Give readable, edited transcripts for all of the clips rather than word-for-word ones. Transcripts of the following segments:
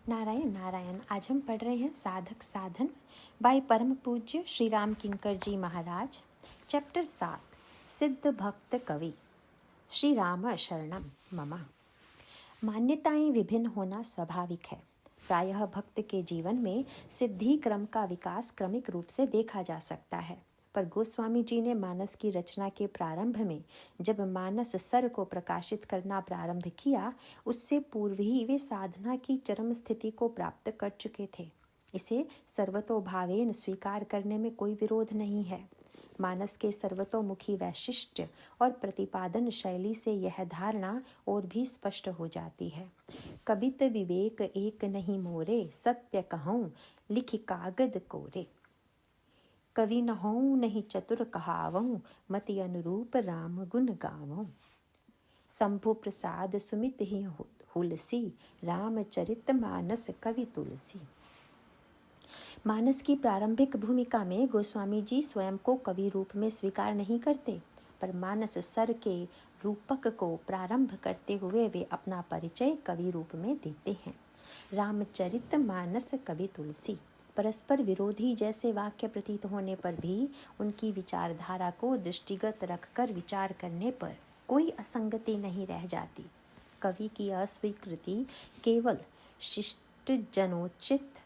नारायण नारायण। आज हम पढ़ रहे हैं साधक साधन बाय परम पूज्य श्री राम किंकर जी महाराज। चैप्टर 7 सिद्ध भक्त कवि। श्री राम शरणम मम। मान्यताएं विभिन्न होना स्वाभाविक है। प्रायः भक्त के जीवन में सिद्धि क्रम का विकास क्रमिक रूप से देखा जा सकता है, पर गोस्वामी जी ने मानस की रचना के प्रारंभ में जब मानस सर को प्रकाशित करना प्रारंभ किया, उससे पूर्व ही वे साधना की चरम स्थिति को प्राप्त कर चुके थे। इसे सर्वतोभावेन स्वीकार करने में कोई विरोध नहीं है। मानस के सर्वतोमुखी वैशिष्ट्य और प्रतिपादन शैली से यह धारणा और भी स्पष्ट हो जाती है। कबित विवेक एक नहीं मोरे, सत्य कहूँ लिख कागद कोरे। कवि न होऊं नहीं चतुर कहावऊं, मति अनुरूप राम गुण गावऊं। शंभु प्रसाद सुमित ही हुलसी, रामचरित मानस कवि तुलसी। मानस की प्रारंभिक भूमिका में गोस्वामी जी स्वयं को कवि रूप में स्वीकार नहीं करते, पर मानस सर के रूपक को प्रारंभ करते हुए वे अपना परिचय कवि रूप में देते हैं। रामचरित मानस कवि तुलसी। परस्पर विरोधी जैसे वाक्य प्रतीत होने पर भी उनकी विचारधारा को दृष्टिगत रखकर विचार करने पर कोई असंगति नहीं रह जाती। कवि की अस्वीकृति केवल शिष्ट जनोचित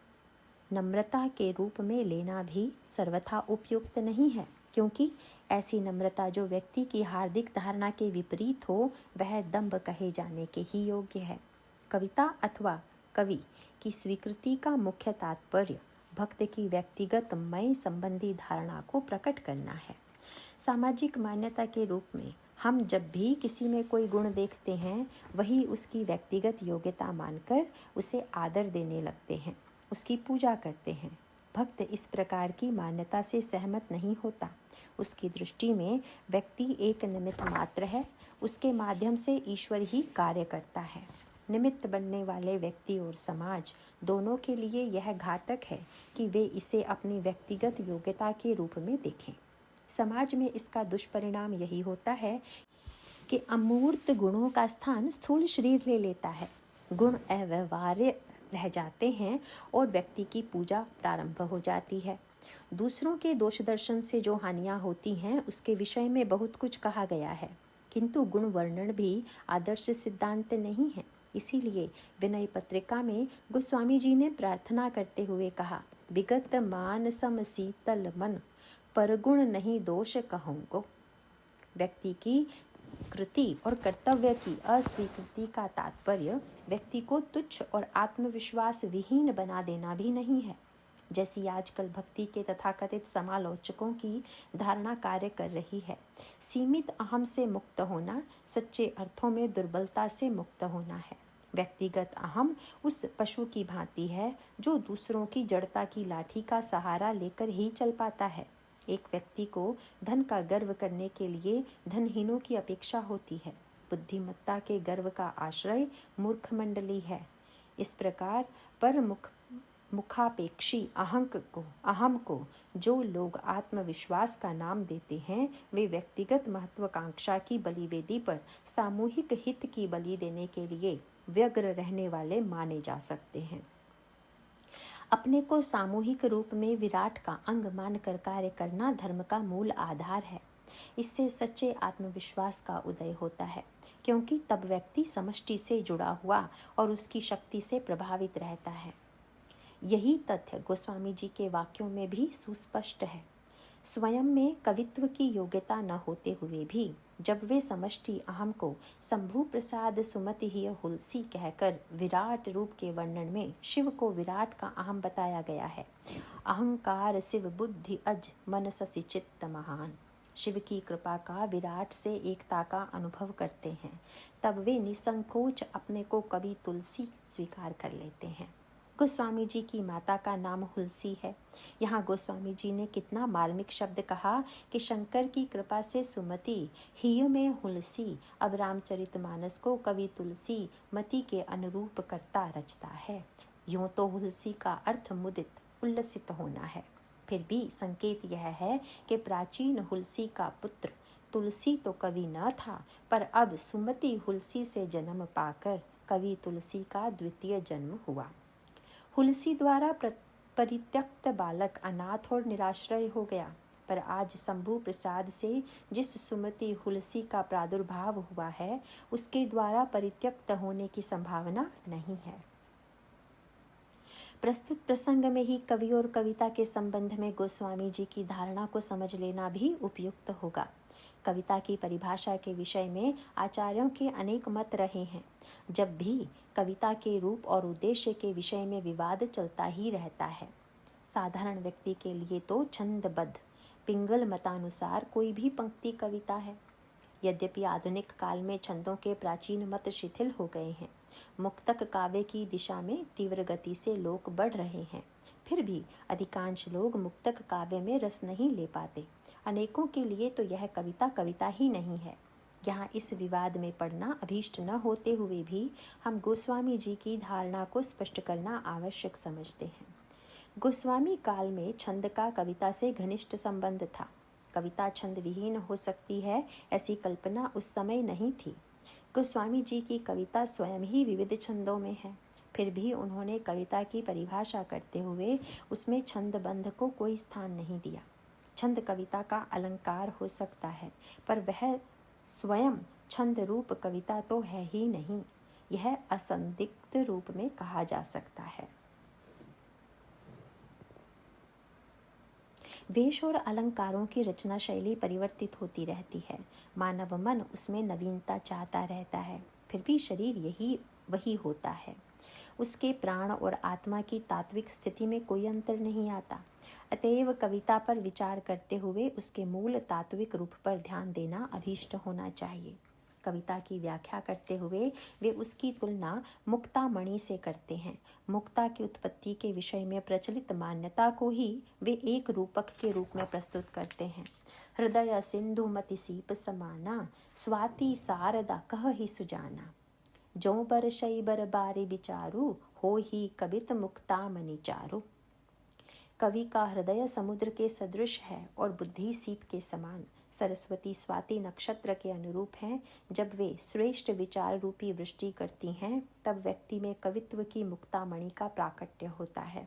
नम्रता के रूप में लेना भी सर्वथा उपयुक्त नहीं है, क्योंकि ऐसी नम्रता जो व्यक्ति की हार्दिक धारणा के विपरीत हो, वह दंभ कहे जाने के ही योग्य है। कविता अथवा कवि की स्वीकृति का मुख्य तात्पर्य भक्त की व्यक्तिगत मय संबंधी धारणा को प्रकट करना है। सामाजिक मान्यता के रूप में हम जब भी किसी में कोई गुण देखते हैं, वही उसकी व्यक्तिगत योग्यता मानकर उसे आदर देने लगते हैं, उसकी पूजा करते हैं। भक्त इस प्रकार की मान्यता से सहमत नहीं होता। उसकी दृष्टि में व्यक्ति एक निमित्त मात्र है, उसके माध्यम से ईश्वर ही कार्य करता है। निमित्त बनने वाले व्यक्ति और समाज दोनों के लिए यह घातक है कि वे इसे अपनी व्यक्तिगत योग्यता के रूप में देखें। समाज में इसका दुष्परिणाम यही होता है कि अमूर्त गुणों का स्थान स्थूल शरीर ले लेता है। गुण अव्यवहार्य रह जाते हैं और व्यक्ति की पूजा प्रारंभ हो जाती है। दूसरों के दोष दर्शन से जो हानियां होती हैं, उसके विषय में बहुत कुछ कहा गया है, किंतु गुण वर्णन भी आदर्श सिद्धांत नहीं है। इसीलिए विनय पत्रिका में गोस्वामी जी ने प्रार्थना करते हुए कहा, विगत मान सम शीतल मन, परगुण नहीं दोष कहूँगो। व्यक्ति की कृति और कर्तव्य की अस्वीकृति का तात्पर्य व्यक्ति को तुच्छ और आत्मविश्वास विहीन बना देना भी नहीं है, जैसी आजकल भक्ति के तथाकथित समालोचकों की धारणा कार्य कर रही है। सीमित अहम से मुक्त होना सच्चे अर्थों में दुर्बलता से मुक्त होना है। व्यक्तिगत अहम उस पशु की भांति है जो दूसरों की जड़ता की लाठी का सहारा लेकर ही चल पाता है। एक व्यक्ति को धन का गर्व करने के लिए धनहीनों की अपेक्षा होती है। बुद्धिमत्ता के गर्व का आश्रय मूर्ख मंडली है। इस प्रकार पर मुखापेक्षी अहम को जो लोग आत्मविश्वास का नाम देते हैं, वे व्यक्तिगत महत्वाकांक्षा की बलिवेदी पर सामूहिक हित की बलि देने के लिए व्यग्र रहने वाले माने जा सकते हैं। अपने को सामूहिक रूप में विराट का अंग मानकर कार्य करना धर्म का मूल आधार है। इससे सच्चे आत्मविश्वास का उदय होता है, क्योंकि तब व्यक्ति समष्टि से जुड़ा हुआ और उसकी शक्ति से प्रभावित रहता है। यही तथ्य गोस्वामी जी के वाक्यों में भी सुस्पष्ट है। स्वयं में कवित्व की योग्यता न होते हुए भी जब वे समष्टि अहम को शंभु प्रसाद सुमति ही हुलसी कहकर विराट रूप के वर्णन में शिव को विराट का अहम बताया गया है। अहंकार शिव बुद्धि अज मन ससि चित्त महान। शिव की कृपा का विराट से एकता का अनुभव करते हैं, तब वे निसंकोच अपने को कवि तुलसी स्वीकार कर लेते हैं। गोस्वामी जी की माता का नाम हुलसी है। यहाँ गोस्वामी जी ने कितना मार्मिक शब्द कहा कि शंकर की कृपा से सुमति हिय में हुलसी, अब रामचरितमानस को कवि तुलसी मति के अनुरूप करता रचता है। यूं तो हुलसी का अर्थ मुदित उल्लसित होना है, फिर भी संकेत यह है कि प्राचीन हुलसी का पुत्र तुलसी तो कवि न था, पर अब सुमति हुलसी से जन्म पाकर कवि तुलसी का द्वितीय जन्म हुआ। हुलसी द्वारा परित्यक्त बालक अनाथ और निराश्रय हो गया, पर आज शंभु प्रसाद से जिस सुमति हुलसी का प्रादुर्भाव हुआ है, उसके द्वारा परित्यक्त होने की संभावना नहीं है। प्रस्तुत प्रसंग में ही कवि और कविता के संबंध में गोस्वामी जी की धारणा को समझ लेना भी उपयुक्त होगा। कविता की परिभाषा के विषय में आचार्यों के अनेक मत रहे हैं। जब भी कविता के रूप और उद्देश्य के विषय में विवाद चलता ही रहता है। साधारण व्यक्ति के लिए तो छंदबद्ध पिंगल मतानुसार कोई भी पंक्ति कविता है। यद्यपि आधुनिक काल में छंदों के प्राचीन मत शिथिल हो गए हैं, मुक्तक काव्य की दिशा में तीव्र गति से लोग बढ़ रहे हैं, फिर भी अधिकांश लोग मुक्तक काव्य में रस नहीं ले पाते। अनेकों के लिए तो यह कविता कविता ही नहीं है। यहाँ इस विवाद में पड़ना अभीष्ट न होते हुए भी हम गोस्वामी जी की धारणा को स्पष्ट करना आवश्यक समझते हैं। गोस्वामी काल में छंद का कविता से घनिष्ठ संबंध था। कविता छंद विहीन हो सकती है, ऐसी कल्पना उस समय नहीं थी। गोस्वामी जी की कविता स्वयं ही विविध छंदों में है, फिर भी उन्होंने कविता की परिभाषा करते हुए उसमें छंदबंध को कोई स्थान नहीं दिया। छंद कविता का अलंकार हो सकता है, पर वह स्वयं छंद रूप कविता तो है ही नहीं। यह असंदिग्ध रूप में कहा जा सकता है। वेश और अलंकारों की रचना शैली परिवर्तित होती रहती है। मानव मन उसमें नवीनता चाहता रहता है, फिर भी शरीर वही होता है। उसके प्राण और आत्मा की तात्विक स्थिति में कोई अंतर नहीं आता। अतएव कविता पर विचार करते हुए उसके मूल तात्विक रूप पर ध्यान देना अभीष्ट होना चाहिए। कविता की व्याख्या करते हुए वे उसकी तुलना मुक्तामणि से करते हैं। मुक्ता की उत्पत्ति के विषय में प्रचलित मान्यता को ही वे एक रूपक के रूप में प्रस्तुत करते हैं। हृदय सिंधु मति सीप समाना, स्वाति शारदा कह ही सुजाना। जो बर शई बर बारी विचारू, हो ही कवित मुक्तामणि चारु। कवि का हृदय समुद्र के सदृश है और बुद्धि सीप के समान। सरस्वती स्वाति नक्षत्र के अनुरूप हैं। जब वे श्रेष्ठ विचार रूपी वृष्टि करती हैं, तब व्यक्ति में कवित्व की मुक्तामणि का प्राकट्य होता है।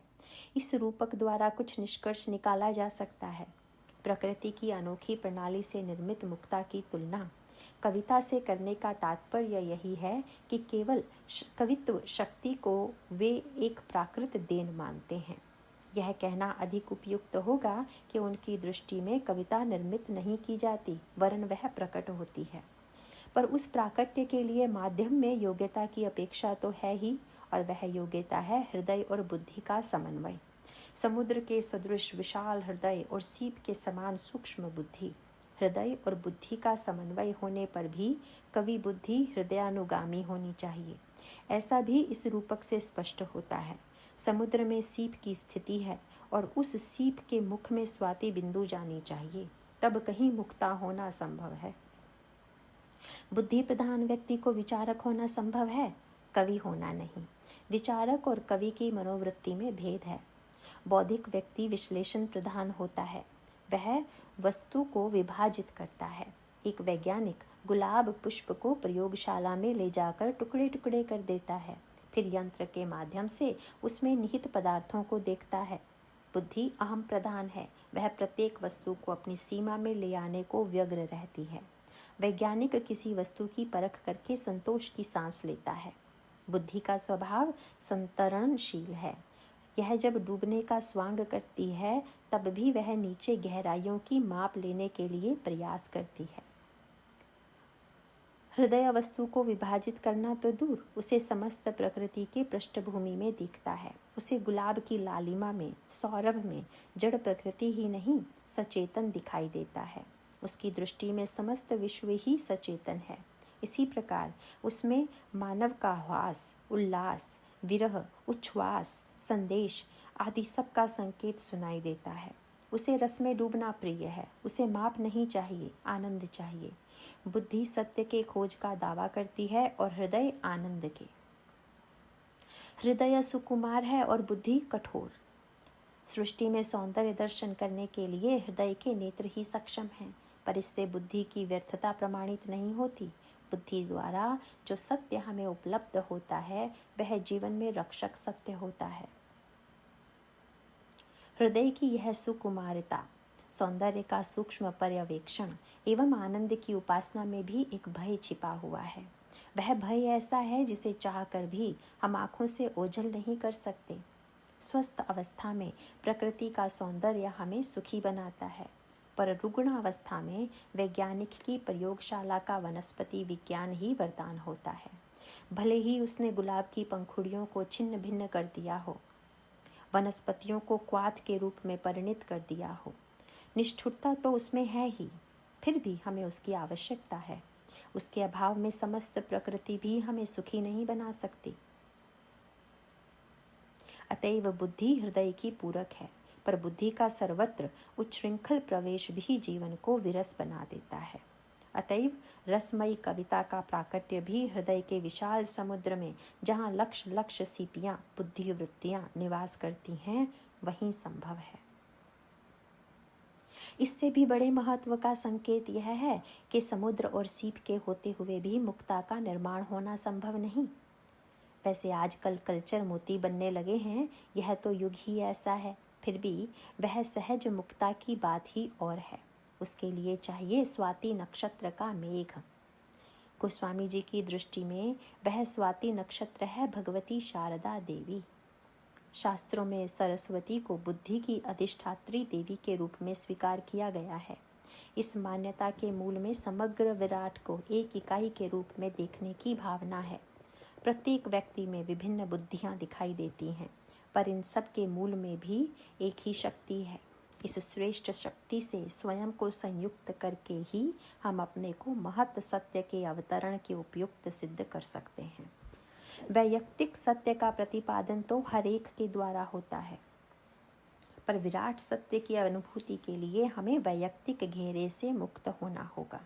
इस रूपक द्वारा कुछ निष्कर्ष निकाला जा सकता है। प्रकृति की अनोखी प्रणाली से निर्मित मुक्ता की तुलना कविता से करने का तात्पर्य यही है कि केवल कवित्व शक्ति को वे एक प्राकृत देन मानते हैं। यह कहना अधिक उपयुक्त होगा कि उनकी दृष्टि में कविता निर्मित नहीं की जाती, वरन वह प्रकट होती है। पर उस प्राकट्य के लिए माध्यम में योग्यता की अपेक्षा तो है ही, और वह योग्यता है हृदय और बुद्धि का समन्वय। समुद्र के सदृश विशाल हृदय और सीप के समान सूक्ष्म बुद्धि। हृदय और बुद्धि का समन्वय होने पर भी कवि बुद्धि हृदयानुगामी होनी चाहिए। ऐसा भी इस रूपक से स्पष्ट होता है। समुद्र में सीप की स्थिति है और उस सीप के मुख में स्वाति बिंदु जानी चाहिए, तब कहीं मुक्ता होना संभव है। बुद्धि प्रधान व्यक्ति को विचारक होना संभव है, कवि होना नहीं। विचारक और कवि की मनोवृत्ति में भेद है। बौद्धिक व्यक्ति विश्लेषण प्रधान होता है, वह वस्तु को विभाजित करता है। एक वैज्ञानिक गुलाब पुष्प को प्रयोगशाला में ले जाकर टुकड़े टुकड़े कर देता है, फिर यंत्र के माध्यम से उसमें निहित पदार्थों को देखता है। बुद्धि अहम प्रधान है, वह प्रत्येक वस्तु को अपनी सीमा में ले आने को व्यग्र रहती है। वैज्ञानिक किसी वस्तु की परख करके संतोष की सांस लेता है। बुद्धि का स्वभाव संतरणशील है। यह जब डूबने का स्वांग करती है, तब भी वह नीचे गहराइयों की माप लेने के लिए प्रयास करती है। हृदय वस्तु को विभाजित करना तो दूर, उसे समस्त प्रकृति की पृष्ठभूमि में दिखता है। उसे गुलाब की लालिमा में, सौरभ में जड़ प्रकृति ही नहीं, सचेतन दिखाई देता है। उसकी दृष्टि में समस्त विश्व ही सचेतन है। इसी प्रकार उसमें मानव का ह्वास, उल्लास, विरह, उच्छ्वास, संदेश आदि सब का संकेत सुनाई देता है। उसे रस में डूबना प्रिय है। उसे माप नहीं चाहिए, आनंद चाहिए। बुद्धि सत्य के खोज का दावा करती है और हृदय आनंद के। हृदय सुकुमार है और बुद्धि कठोर। सृष्टि में सौंदर्य दर्शन करने के लिए हृदय के नेत्र ही सक्षम हैं, पर इससे बुद्धि की व्यर्थता प्रमाणित नहीं होती। बुद्धि द्वारा जो सत्य हमें उपलब्ध होता है, वह जीवन में रक्षक सत्य होता है। हृदय की यह सुकुमारता, सौंदर्य का सूक्ष्म पर्यवेक्षण एवं आनंद की उपासना में भी एक भय छिपा हुआ है। वह भय ऐसा है जिसे चाहकर भी हम आँखों से ओझल नहीं कर सकते। स्वस्थ अवस्था में प्रकृति का सौंदर्य हमें सुखी बनाता है, पर रुग्ण अवस्था में वैज्ञानिक की प्रयोगशाला का वनस्पति विज्ञान ही वरदान होता है। भले ही उसने गुलाब की पंखुड़ियों को छिन्न भिन्न कर दिया हो, वनस्पतियों को क्वाथ के रूप में परिणित कर दिया हो, निष्ठुरता तो उसमें है ही, फिर भी हमें उसकी आवश्यकता है। उसके अभाव में समस्त प्रकृति भी हमें सुखी नहीं बना सकती। अतएव बुद्धि हृदय की पूरक है, पर बुद्धि का सर्वत्र उच्छृंखल प्रवेश भी जीवन को विरस बना देता है। अतएव रसमयी कविता का प्राकट्य भी हृदय के विशाल समुद्र में, जहाँ लक्ष लक्ष सीपियाँ बुद्धि वृत्तियाँ निवास करती हैं, वहीं संभव है। इससे भी बड़े महत्व का संकेत यह है कि समुद्र और सीप के होते हुए भी मुक्ता का निर्माण होना संभव नहीं। वैसे आजकल कल्चर मोती बनने लगे हैं, यह तो युग ही ऐसा है, फिर भी वह सहज मुक्ता की बात ही और है। उसके लिए चाहिए स्वाति नक्षत्र का मेघ। गोस्वामी जी की दृष्टि में वह स्वाति नक्षत्र है भगवती शारदा देवी। शास्त्रों में सरस्वती को बुद्धि की अधिष्ठात्री देवी के रूप में स्वीकार किया गया है। इस मान्यता के मूल में समग्र विराट को एक इकाई के रूप में देखने की भावना है। प्रत्येक व्यक्ति में विभिन्न बुद्धियां दिखाई देती हैं, पर इन सब के मूल में भी एक ही शक्ति है। इस श्रेष्ठ शक्ति से स्वयं को संयुक्त करके ही हम अपने को महत् सत्य के अवतरण के उपयुक्त सिद्ध कर सकते हैं। वैयक्तिक सत्य का प्रतिपादन तो हर एक के द्वारा होता है, पर विराट सत्य की अनुभूति के लिए हमें वैयक्तिक घेरे से मुक्त होना होगा।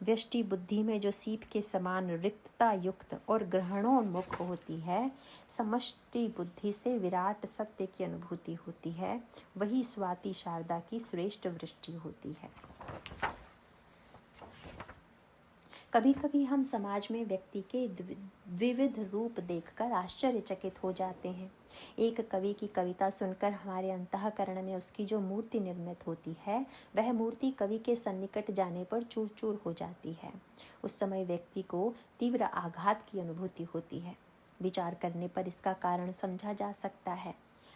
व्यष्टि बुद्धि में जो सीप के समान रिक्तता युक्त और ग्रहणोन्मुख होती है, समष्टि बुद्धि से विराट सत्य की अनुभूति होती है, वही स्वाति शारदा की श्रेष्ठ वृष्टि होती है। कभी कभी हम समाज में व्यक्ति के विविध रूप देखकर आश्चर्यचकित हो जाते हैं। एक कवि की कविता सुनकर हमारे अंतःकरण में उसकी जो मूर्ति निर्मित होती है, वह मूर्ति कवि के सन्निकट जाने पर चूर चूर हो जाती है। उस समय व्यक्ति को तीव्र आघात की अनुभूति होती है। विचार करने पर इसका कारण समझा जा सकता है।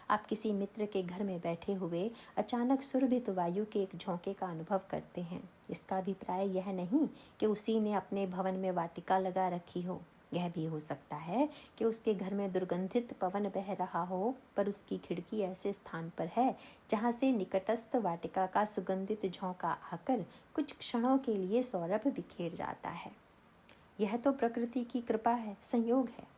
आप किसी मित्र के घर में बैठे हुए अचानक सुरभित वायु के एक झोंके का अनुभव करते हैं। इसका अभिप्राय यह नहीं कि उसी ने अपने भवन में वाटिका लगा रखी हो। यह भी हो सकता है कि उसके घर में दुर्गंधित पवन बह रहा हो, पर उसकी खिड़की ऐसे स्थान पर है जहाँ से निकटस्थ वाटिका का सुगंधित झोंका आकर कुछ क्षणों के लिए सौरभ बिखेर जाता है। यह तो प्रकृति की कृपा है, संयोग है।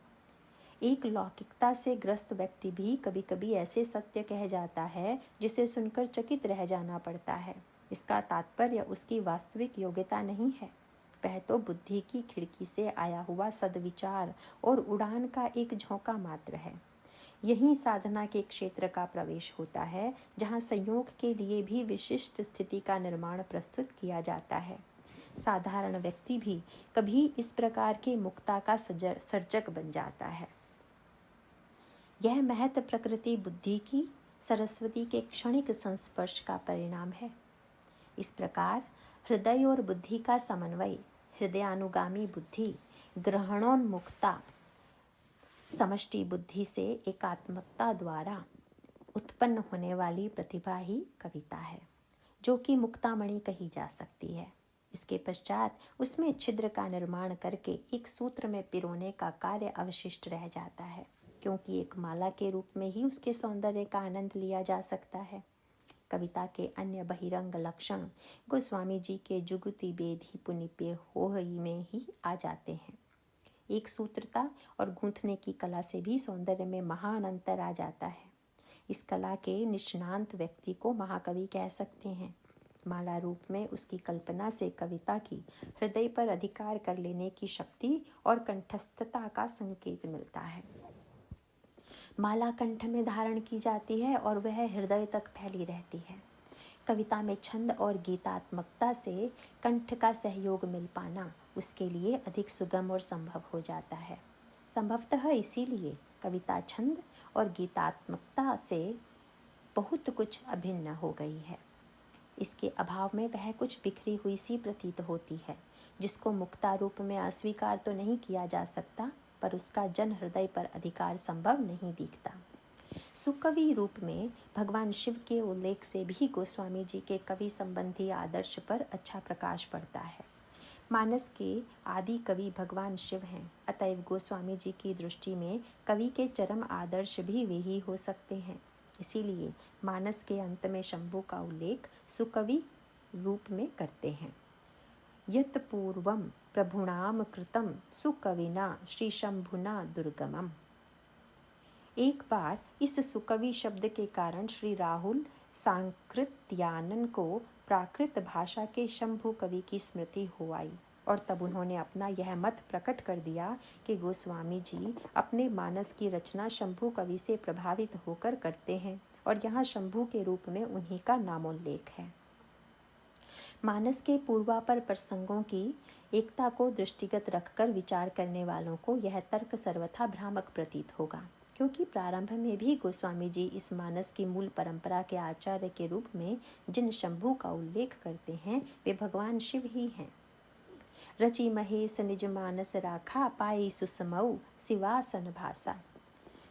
एक लौकिकता से ग्रस्त व्यक्ति भी कभी कभी ऐसे सत्य कह जाता है जिसे सुनकर चकित रह जाना पड़ता है। इसका तात्पर्य उसकी वास्तविक योग्यता नहीं है, वह तो बुद्धि की खिड़की से आया हुआ सद्विचार और उड़ान का एक झोंका मात्र है। यही साधना के क्षेत्र का प्रवेश होता है, जहाँ संयोग के लिए भी विशिष्ट स्थिति का निर्माण प्रस्तुत किया जाता है। साधारण व्यक्ति भी कभी इस प्रकार के मुक्ता का सर्जक बन जाता है। यह महत प्रकृति बुद्धि की सरस्वती के क्षणिक संस्पर्श का परिणाम है। इस प्रकार हृदय और बुद्धि का समन्वय, हृदयानुगामी बुद्धि, ग्रहणोन्मुखता, समष्टि बुद्धि से एकात्मकता द्वारा उत्पन्न होने वाली प्रतिभा ही कविता है, जो कि मुक्तामणि कही जा सकती है। इसके पश्चात उसमें छिद्र का निर्माण करके एक सूत्र में पिरोने का कार्य अवशिष्ट रह जाता है, क्योंकि एक माला के रूप में ही उसके सौंदर्य का आनंद लिया जा सकता है। कविता के अन्य बहिरंग लक्षण गोस्वामी जी के जुगति बेधी पुनिप्य होहई में ही आ जाते हैं। एक सूत्रता और गूंथने की कला से भी सौंदर्य में महान अंतर आ जाता है। इस कला के निष्णांत व्यक्ति को महाकवि कह सकते हैं। माला रूप में उसकी कल्पना से कविता की हृदय पर अधिकार कर लेने की शक्ति और कंठस्थता का संकेत मिलता है। माला कंठ में धारण की जाती है और वह हृदय तक फैली रहती है। कविता में छंद और गीतात्मकता से कंठ का सहयोग मिल पाना उसके लिए अधिक सुगम और संभव हो जाता है। संभवतः इसीलिए कविता छंद और गीतात्मकता से बहुत कुछ अभिन्न हो गई है। इसके अभाव में वह कुछ बिखरी हुई सी प्रतीत होती है, जिसको मुक्ता रूप में अस्वीकार तो नहीं किया जा सकता, पर उसका जन हृदय पर अधिकार संभव नहीं दिखता। सुकवि रूप में भगवान शिव के उल्लेख से भी गोस्वामी जी के कवि संबंधी आदर्श पर अच्छा प्रकाश पड़ता है। मानस के आदि कवि भगवान शिव हैं, अतएव गोस्वामी जी की दृष्टि में कवि के चरम आदर्श भी वे ही हो सकते हैं। इसीलिए मानस के अंत में शंभु का उल्लेख सुकवि रूप में करते हैं। यत् पूर्वम प्रभुणाम कृतम सुकविना श्री शंभुना दुर्गमम। एक बार इस सुकवि शब्द के कारण श्री राहुल सांकृत्यानन को प्राकृत भाषा के शंभु कवि की स्मृति हो आई, और तब उन्होंने अपना यह मत प्रकट कर दिया कि गोस्वामी जी अपने मानस की रचना शंभु कवि से प्रभावित होकर करते हैं, और यहाँ शंभु के रूप में उन्हीं का नामोल्लेख है। मानस के पूर्वापर प्रसंगों की एकता को दृष्टिगत रखकर विचार करने वालों को यह तर्क सर्वथा भ्रामक प्रतीत होगा, क्योंकि प्रारंभ में भी गोस्वामी जी इस मानस की मूल परंपरा के आचार्य के रूप में जिन शंभु का उल्लेख करते हैं वे भगवान शिव ही हैं। रचि महेश निज मानस राखा, पाई सुसमऊ शिवासन भाषा।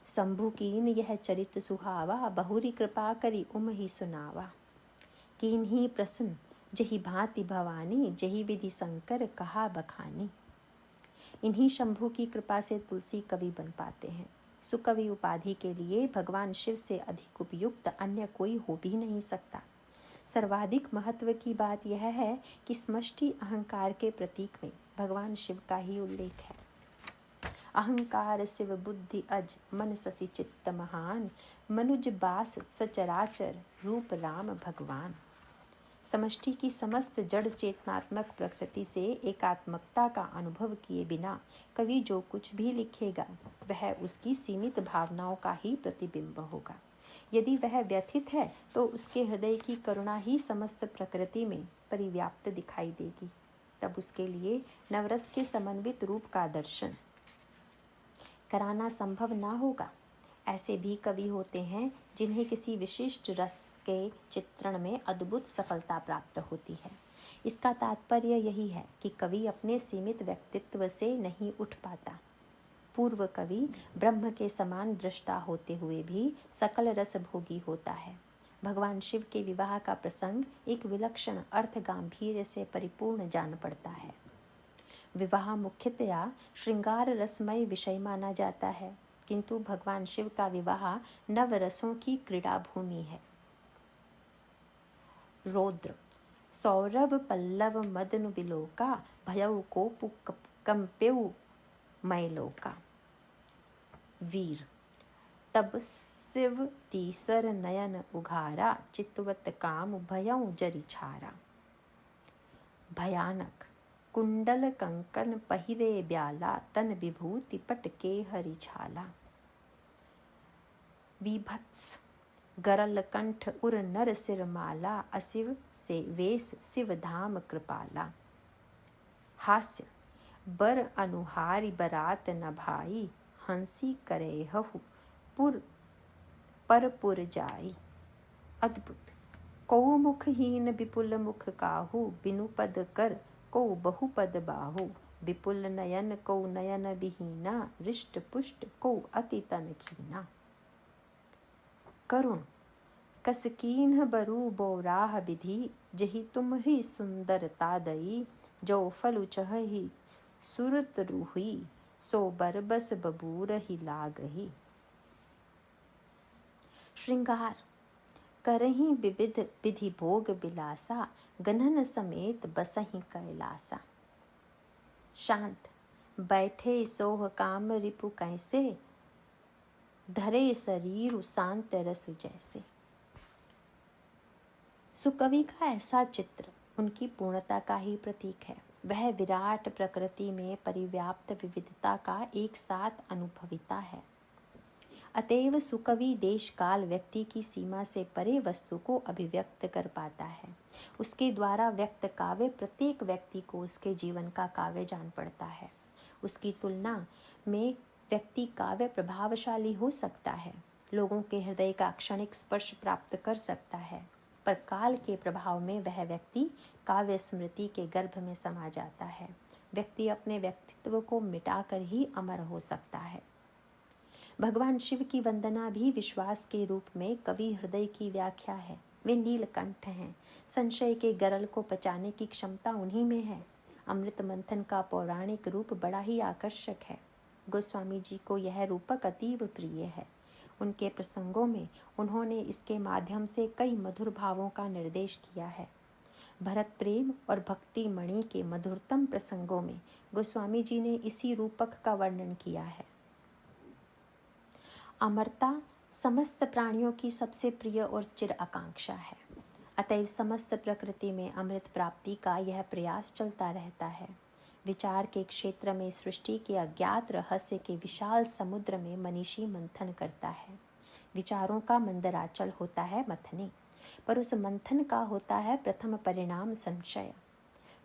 शंभु कीन यह चरित सुहावा, बहुरी कृपा करी उम ही सुनावा। कीन ही प्रसन्न जही भांति भवानी, जही विधि शंकर कहा बखानी। इन्हीं शंभु की कृपा से तुलसी कवि बन पाते हैं। सुकवि उपाधि के लिए भगवान शिव से अधिक उपयुक्त अन्य कोई हो भी नहीं सकता। सर्वाधिक महत्व की बात यह है कि समष्टि अहंकार के प्रतीक में भगवान शिव का ही उल्लेख है। अहंकार शिव बुद्धि अज, मन ससी चित्त महान, मनुज बास सचराचर, रूप राम भगवान। समष्टि की समस्त जड़ चेतनात्मक प्रकृति से एकात्मकता का अनुभव किए बिना कवि जो कुछ भी लिखेगा वह उसकी सीमित भावनाओं का ही प्रतिबिंब होगा। यदि वह व्यथित है तो उसके हृदय की करुणा ही समस्त प्रकृति में परिव्याप्त दिखाई देगी। तब उसके लिए नवरस के समन्वित रूप का दर्शन कराना संभव ना होगा। ऐसे भी कवि होते हैं जिन्हें किसी विशिष्ट रस के चित्रण में अद्भुत सफलता प्राप्त होती है। इसका तात्पर्य यही है कि कवि अपने सीमित व्यक्तित्व से नहीं उठ पाता। पूर्व कवि ब्रह्म के समान दृष्टा होते हुए भी सकल रस भोगी होता है। भगवान शिव के विवाह का प्रसंग एक विलक्षण अर्थ गांभीर्य से परिपूर्ण जान पड़ता है। विवाह मुख्यतया श्रृंगार रसमय विषय माना जाता है, किंतु भगवान शिव का विवाह नवरसों की क्रीड़ा भूमि है। रौद्र सौरभ पल्लव मदन बिलोका, भयउ कोपु कंपेउ मैलोका। वीर तब शिव तीसर नयन उघारा, चितवत काम भयउ जरि छारा। भयानक कुंडल कंकन पहिरे ब्याला, तन विभूति पटके हरि छाला। विभत्स गरल कंठ उर नर सिर माला, अशिव से वेश शिव धाम कृपाला। हास्य बर अनुहारी बरात न भाई, हंसी करे हहु पुर पर पुर जाई। अद्भुत कौ मुखहीन विपुल मुख काहू, बिनु पद कर कौ बहुपद बाहु। विपुल नयन कौ नयन विहीना, रिष्ट पुष्ट कौ अति तन खीना। करुण कस कीन्ह बरु बोराह विधि, जहि तुम्हरी सुंदरता दई। जो फलु चहहि सुरत रूही, सो बरबस बबूर ही लागही। श्रृंगार करही विविध विधि भोग बिलासा, गणन समेत बसही कैलासा। शांत बैठे सोह काम रिपु कैसे, धरे शरीर शांत रसु जैसे। सुकवि का ऐसा चित्र उनकी पूर्णता का ही प्रतीक है। वह विराट प्रकृति में परिव्याप्त विविधता का एक साथ अनुभविता है। अतएव सुकवि देश काल व्यक्ति की सीमा से परे वस्तु को अभिव्यक्त कर पाता है। उसके द्वारा व्यक्त काव्य प्रत्येक व्यक्ति को उसके जीवन का काव्य जान पड़ता है। उसकी तुलना में व्यक्ति काव्य प्रभावशाली हो सकता है, लोगों के हृदय का क्षणिक स्पर्श प्राप्त कर सकता है, पर काल के प्रभाव में वह व्यक्ति काव्य स्मृति के गर्भ में समा जाता है। व्यक्ति अपने व्यक्तित्व को मिटाकर ही अमर हो सकता है। भगवान शिव की वंदना भी विश्वास के रूप में कवि हृदय की व्याख्या है। वे नीलकंठ हैं। संशय के गरल को पचाने की क्षमता उन्हीं में है। अमृत मंथन का पौराणिक रूप बड़ा ही आकर्षक है। गोस्वामी जी को यह रूपक अतीव प्रिय है। उनके प्रसंगों में उन्होंने इसके माध्यम से कई मधुर भावों का निर्देश किया है। भरत प्रेम और भक्ति मणि के मधुरतम प्रसंगों में गोस्वामी जी ने इसी रूपक का वर्णन किया है। अमरता समस्त प्राणियों की सबसे प्रिय और चिर आकांक्षा है। अतएव समस्त प्रकृति में अमृत प्राप्ति का यह प्रयास चलता रहता है। विचार के क्षेत्र में सृष्टि के अज्ञात रहस्य के विशाल समुद्र में मनीषी मंथन करता है। विचारों का मंदराचल होता है मथने, पर उस मंथन का होता है प्रथम परिणाम संशय।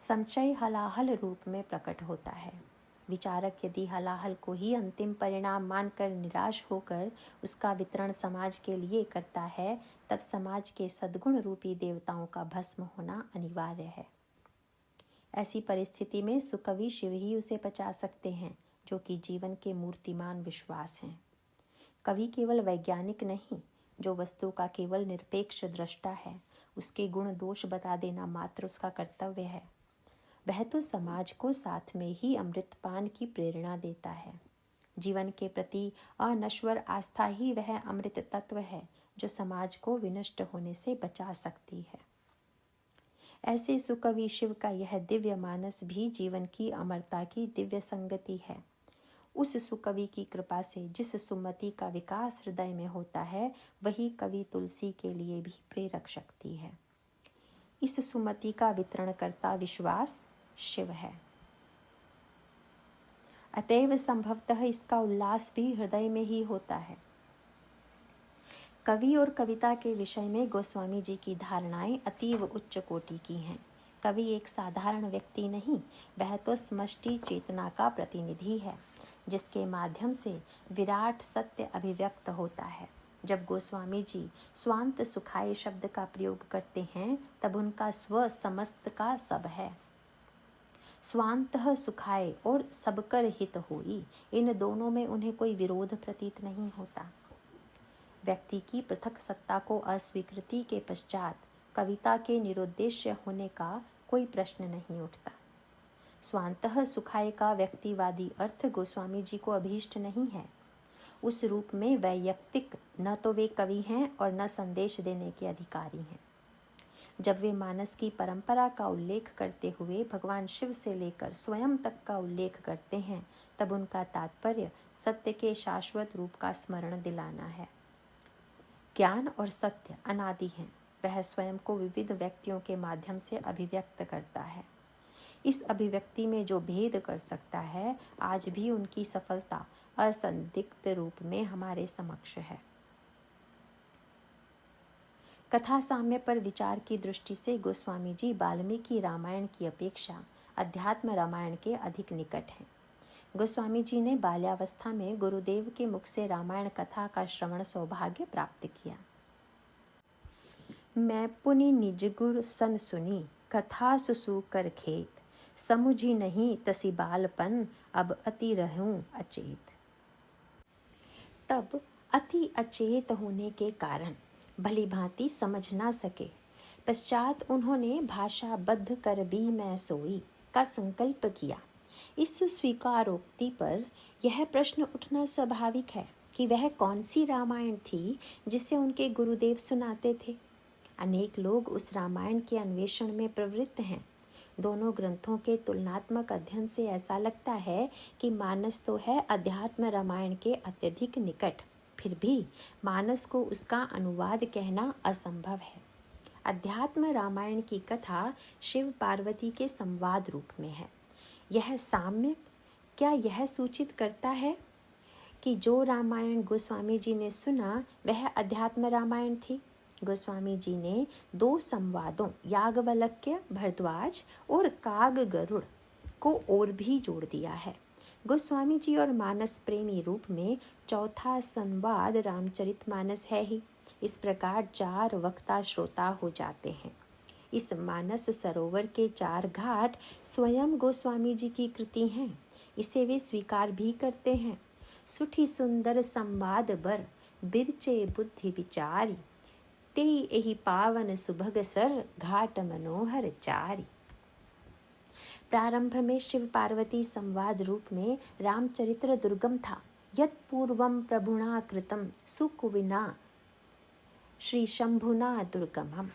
संशय हलाहल रूप में प्रकट होता है। विचारक यदि हलाहल को ही अंतिम परिणाम मानकर निराश होकर उसका वितरण समाज के लिए करता है, तब समाज के सद्गुण रूपी देवताओं का भस्म होना अनिवार्य है। ऐसी परिस्थिति में सुकवि शिव ही उसे बचा सकते हैं, जो कि जीवन के मूर्तिमान विश्वास हैं। कवि केवल वैज्ञानिक नहीं, जो वस्तु का केवल निरपेक्ष दृष्टा है, उसके गुण दोष बता देना मात्र उसका कर्तव्य है। वह तो समाज को साथ में ही अमृतपान की प्रेरणा देता है। जीवन के प्रति अनश्वर आस्था ही वह अमृत तत्व है, जो समाज को विनष्ट होने से बचा सकती है। ऐसे सुकवि शिव का यह दिव्य मानस भी जीवन की अमरता की दिव्य संगति है। उस सुकवि की कृपा से जिस सुमति का विकास हृदय में होता है, वही कवि तुलसी के लिए भी प्रेरक शक्ति है। इस सुमति का वितरण करता विश्वास शिव है। अतएव संभवतः इसका उल्लास भी हृदय में ही होता है। कवि और कविता के विषय में गोस्वामी जी की धारणाएं अतीव उच्च कोटि की हैं। कवि एक साधारण व्यक्ति नहीं, वह तो समष्टि चेतना का प्रतिनिधि है, जिसके माध्यम से विराट सत्य अभिव्यक्त होता है। जब गोस्वामी जी स्वांत सुखाय शब्द का प्रयोग करते हैं, तब उनका स्व समस्त का सब है। स्वांतः सुखाय और सबकर हित होई, इन दोनों में उन्हें कोई विरोध प्रतीत नहीं होता। व्यक्ति की पृथक सत्ता को अस्वीकृति के पश्चात कविता के निरुद्देश्य होने का कोई प्रश्न नहीं उठता। स्वांतः सुखाय का व्यक्तिवादी अर्थ गोस्वामी जी को अभीष्ट नहीं है। उस रूप में वैयक्तिक न तो वे कवि हैं और न संदेश देने के अधिकारी हैं। जब वे मानस की परंपरा का उल्लेख करते हुए भगवान शिव से लेकर स्वयं तक का उल्लेख करते हैं, तब उनका तात्पर्य सत्य के शाश्वत रूप का स्मरण दिलाना है। ज्ञान और सत्य अनादि हैं। वह स्वयं को विविध व्यक्तियों के माध्यम से अभिव्यक्त करता है। इस अभिव्यक्ति में जो भेद कर सकता है, आज भी उनकी सफलता असंदिग्ध रूप में हमारे समक्ष है। कथा साम्य पर विचार की दृष्टि से गोस्वामी जी वाल्मीकि रामायण की अपेक्षा अध्यात्म रामायण के अधिक निकट हैं। गोस्वामी जी ने बाल्यावस्था में गुरुदेव के मुख से रामायण कथा का श्रवण सौभाग्य प्राप्त किया। मैं पुनि निज गुर सन सुनी, कथा सुसु कर खेत, समुझी नहीं तसी बालपन, अब अति रहूं अचेत। तब अति अचेत होने के कारण भली भांति समझ ना सके। पश्चात उन्होंने भाषाबद्ध कर भी मैं सोई का संकल्प किया। इस स्वीकारोक्ति पर यह प्रश्न उठना स्वाभाविक है कि वह कौन सी रामायण थी जिसे उनके गुरुदेव सुनाते थे। अनेक लोग उस रामायण के अन्वेषण में प्रवृत्त हैं। दोनों ग्रंथों के तुलनात्मक अध्ययन से ऐसा लगता है कि मानस तो है अध्यात्म रामायण के अत्यधिक निकट, फिर भी मानस को उसका अनुवाद कहना असंभव है। अध्यात्म रामायण की कथा शिव पार्वती के संवाद रूप में है। यह साम्य क्या यह सूचित करता है कि जो रामायण गोस्वामी जी ने सुना वह अध्यात्म रामायण थी? गोस्वामी जी ने दो संवादों याज्ञवल्क्य भारद्वाज और काग गरुड़ को और भी जोड़ दिया है। गोस्वामी जी और मानस प्रेमी रूप में चौथा संवाद रामचरितमानस है ही। इस प्रकार 4 वक्ता श्रोता हो जाते हैं। इस मानस सरोवर के 4 घाट स्वयं गोस्वामी जी की कृति हैं। इसे वे स्वीकार भी करते हैं। सुठी सुंदर संवाद बर बिरचे बुद्धि विचारी, तेई एहि पावन सुभग सर घाट मनोहर चारी। प्रारंभ में शिव पार्वती संवाद रूप में रामचरित्र दुर्गम था। यत् पूर्वम प्रभुना कृतम सुकुविना श्री शंभुना दुर्गमम।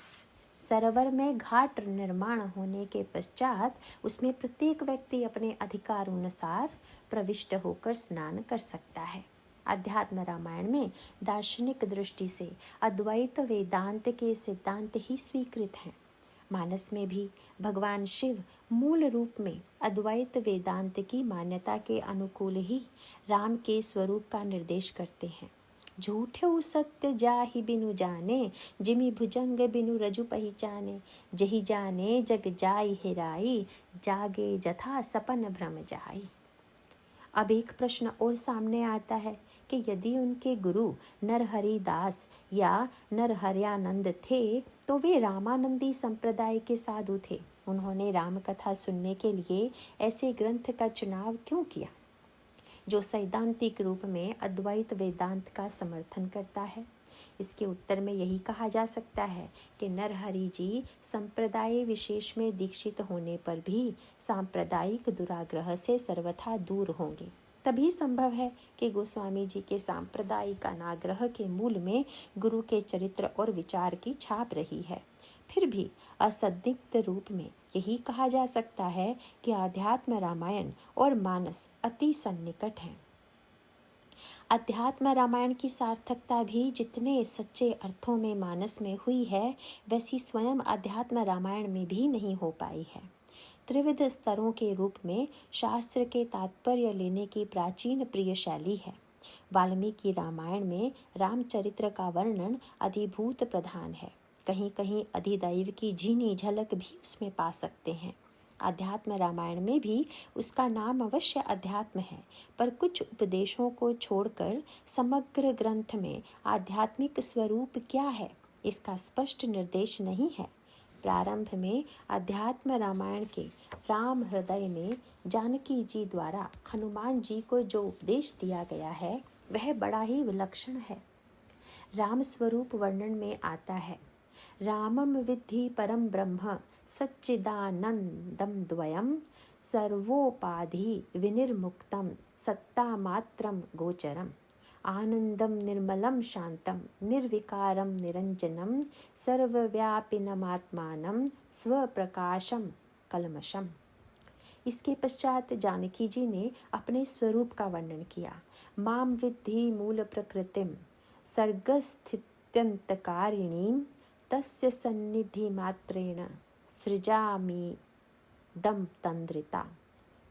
सरोवर में घाट निर्माण होने के पश्चात उसमें प्रत्येक व्यक्ति अपने अधिकारानुसार प्रविष्ट होकर स्नान कर सकता है। अध्यात्म रामायण में दार्शनिक दृष्टि से अद्वैत वेदांत के सिद्धांत ही स्वीकृत हैं। मानस में भी भगवान शिव मूल रूप में अद्वैत वेदांत की मान्यता के अनुकूल ही राम के स्वरूप का निर्देश करते हैं। झूठे सत्य जाहि बिनु जाने, जिमि भुजंग बिनु रजु पहिचाने, जहि जाने जग जाई हेराई, जागे जथा सपन भ्रम जाई। अब एक प्रश्न और सामने आता है कि यदि उनके गुरु नरहरि दास या नरहरयानंद थे तो वे रामानंदी संप्रदाय के साधु थे। उन्होंने राम कथा सुनने के लिए ऐसे ग्रंथ का चुनाव क्यों किया जो सैद्धांतिक रूप में अद्वैत वेदांत का समर्थन करता है? इसके उत्तर में यही कहा जा सकता है कि नरहरि जी संप्रदाय विशेष में दीक्षित होने पर भी सांप्रदायिक दुराग्रह से सर्वथा दूर होंगे। तभी संभव है कि गोस्वामी जी के सांप्रदायिक अनाग्रह के मूल में गुरु के चरित्र और विचार की छाप रही है। फिर भी असंदिग्ध रूप में यही कहा जा सकता है कि आध्यात्म रामायण और मानस अति सन्निकट हैं। अध्यात्म रामायण की सार्थकता भी जितने सच्चे अर्थों में मानस में हुई है, वैसी स्वयं अध्यात्म रामायण में भी नहीं हो पाई है। त्रिविध स्तरों के रूप में शास्त्र के तात्पर्य लेने की प्राचीन प्रिय शैली है। वाल्मीकि रामायण में रामचरित्र का वर्णन अधिभूत प्रधान है। कहीं कहीं अधिदैव की झीनी झलक भी उसमें पा सकते हैं। अध्यात्म रामायण में भी उसका नाम अवश्य अध्यात्म है, पर कुछ उपदेशों को छोड़कर समग्र ग्रंथ में आध्यात्मिक स्वरूप क्या है, इसका स्पष्ट निर्देश नहीं है। प्रारंभ में अध्यात्म रामायण के राम हृदय में जानकी जी द्वारा हनुमान जी को जो उपदेश दिया गया है वह बड़ा ही विलक्षण है। राम स्वरूप वर्णन में आता है, रामम विद्धि परम ब्रह्म सच्चिदानंदम द्वयम सर्वोपाधि विनिर्मुक्तम सत्तामात्रम गोचरम आनंदम निर्मलम शांतम निर्विकारम निरंजनम सर्वव्यापिनमात्मानं स्वप्रकाशम कलमशम। इसके पश्चात जानकी जी ने अपने स्वरूप का वर्णन किया। माम विद्धि मूल प्रकृतिम सर्गस्थित्यंतकारिणीं तस्य सन्निधि मात्रेण सृजामि दम तंद्रिता।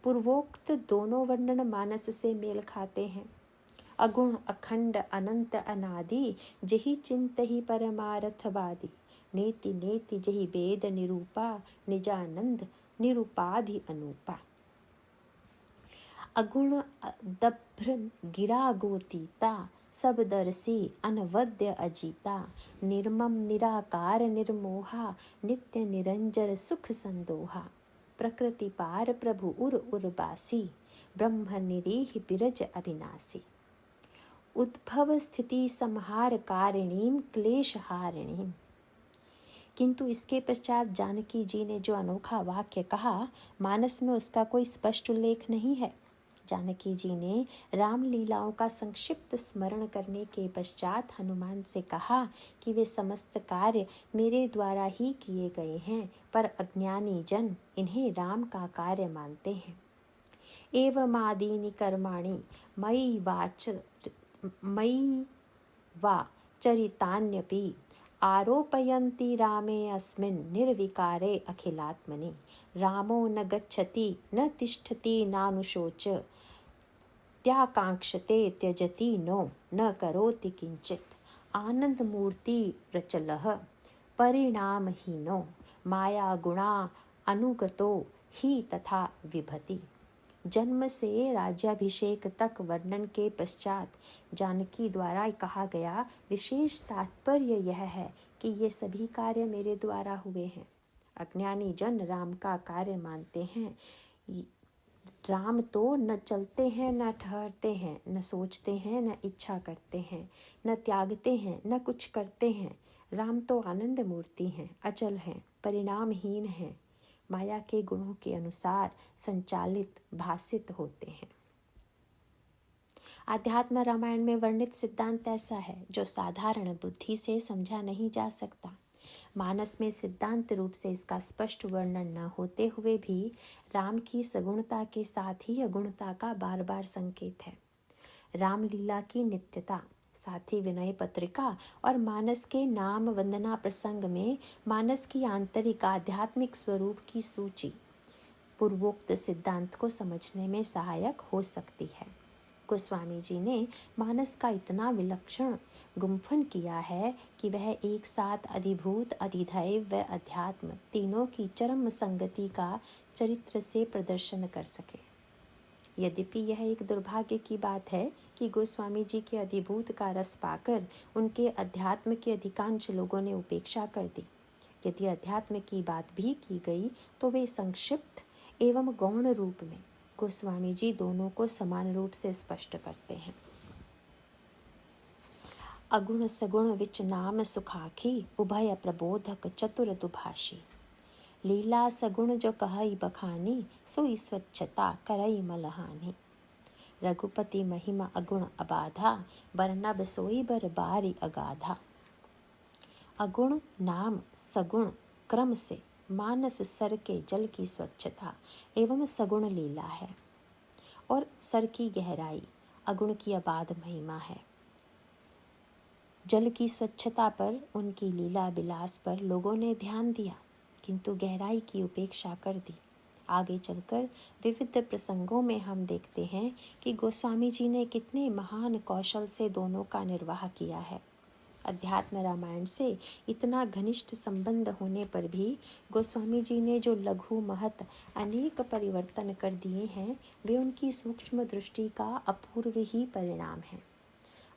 पूर्वोक्त दोनों वर्णन मानस से मेल खाते हैं। अगुण अखंड अनंत अनादि जहि चिंत ही परमारथवादी, नेति नेति जहि वेद निरूपा निजानंद निरूपाधि अनूपा। अगुण दभ्र गिरा गोतीता सबदर्शी अनवद्य अजीता, निर्मम निराकार निर्मोहा नित्य निरंजर सुख संदोहा, प्रकृति पार प्रभु उर उर्वासी ब्रह्म निरीह बिरज अविनाशी, उद्भव स्थिति संहार कारिणीम क्लेश हारिणीम। किंतु इसके पश्चात जानकी जी ने जो अनोखा वाक्य कहा, मानस में उसका कोई स्पष्ट उल्लेख नहीं है। जानकी जी ने राम लीलाओं का संक्षिप्त स्मरण करने के पश्चात हनुमान से कहा कि वे समस्त कार्य मेरे द्वारा ही किए गए हैं, पर अज्ञानी जन इन्हें राम का कार्य मानते हैं। एवमादीनि कर्माणि मयि वा चरितान्यपि आरोपयन्ति रामे अस्मिन् निर्विकारे अखिलात्मनि, रामो न गच्छति न तिष्ठति नानुशोच त्याकांक्षते त्यजति नो न करोति किंचित, आनंद मूर्ति प्रचलः परिणामहीनो माया गुणा अनुगतो ही तथा विभति। जन्म से राज्याभिषेक तक वर्णन के पश्चात जानकी द्वारा कहा गया विशेष तात्पर्य यह है कि ये सभी कार्य मेरे द्वारा हुए हैं। अज्ञानी जन राम का कार्य मानते हैं। राम तो न चलते हैं, न ठहरते हैं, न सोचते हैं, न इच्छा करते हैं, न त्यागते हैं, न कुछ करते हैं। राम तो आनंद मूर्ति हैं, अचल हैं, परिणामहीन हैं, माया के गुणों के अनुसार संचालित भासित होते हैं। आध्यात्म रामायण में वर्णित सिद्धांत ऐसा है जो साधारण बुद्धि से समझा नहीं जा सकता। मानस में सिद्धांत रूप से इसका स्पष्ट वर्णन न होते हुए भी राम की सगुणता के साथ ही अगुणता का बार बार संकेत है। रामलीला की नित्यता, साथ ही विनय पत्रिका और मानस के नाम वंदना प्रसंग में मानस की आंतरिक आध्यात्मिक स्वरूप की सूची पूर्वोक्त सिद्धांत को समझने में सहायक हो सकती है। गोस्वामी जी ने मानस का इतना विलक्षण गुम्फन किया है कि वह एक साथ अधिभूत, अधिदैव व अध्यात्म तीनों की चरम संगति का चरित्र से प्रदर्शन कर सके। यद्यपि यह एक दुर्भाग्य की बात है कि गोस्वामी जी के अधिभूत का रस पाकर उनके अध्यात्म के अधिकांश लोगों ने उपेक्षा कर दी। यदि अध्यात्म की बात भी की गई तो वे संक्षिप्त एवं गौण रूप में गोस्वामी जी दोनों को समान रूप से स्पष्ट करते हैं। अगुण सगुण विच नाम सुखाखी, उभय प्रबोधक चतुर दुभाषी। लीला सगुण जो कहई बखानी, सोई स्वच्छता करई मलहानी। रघुपति महिमा अगुण अबाधा, बरनब सोई बर बारी अगाधा। अगुण नाम सगुण क्रम से मानस सर के जल की स्वच्छता एवं सगुण लीला है, और सर की गहराई अगुण की अबाध महिमा है। जल की स्वच्छता पर, उनकी लीला विलास पर लोगों ने ध्यान दिया, किंतु गहराई की उपेक्षा कर दी। आगे चलकर विविध प्रसंगों में हम देखते हैं कि गोस्वामी जी ने कितने महान कौशल से दोनों का निर्वाह किया है। अध्यात्म रामायण से इतना घनिष्ठ संबंध होने पर भी गोस्वामी जी ने जो लघु महत अनेक परिवर्तन कर दिए हैं, वे उनकी सूक्ष्म दृष्टि का अपूर्व ही परिणाम है।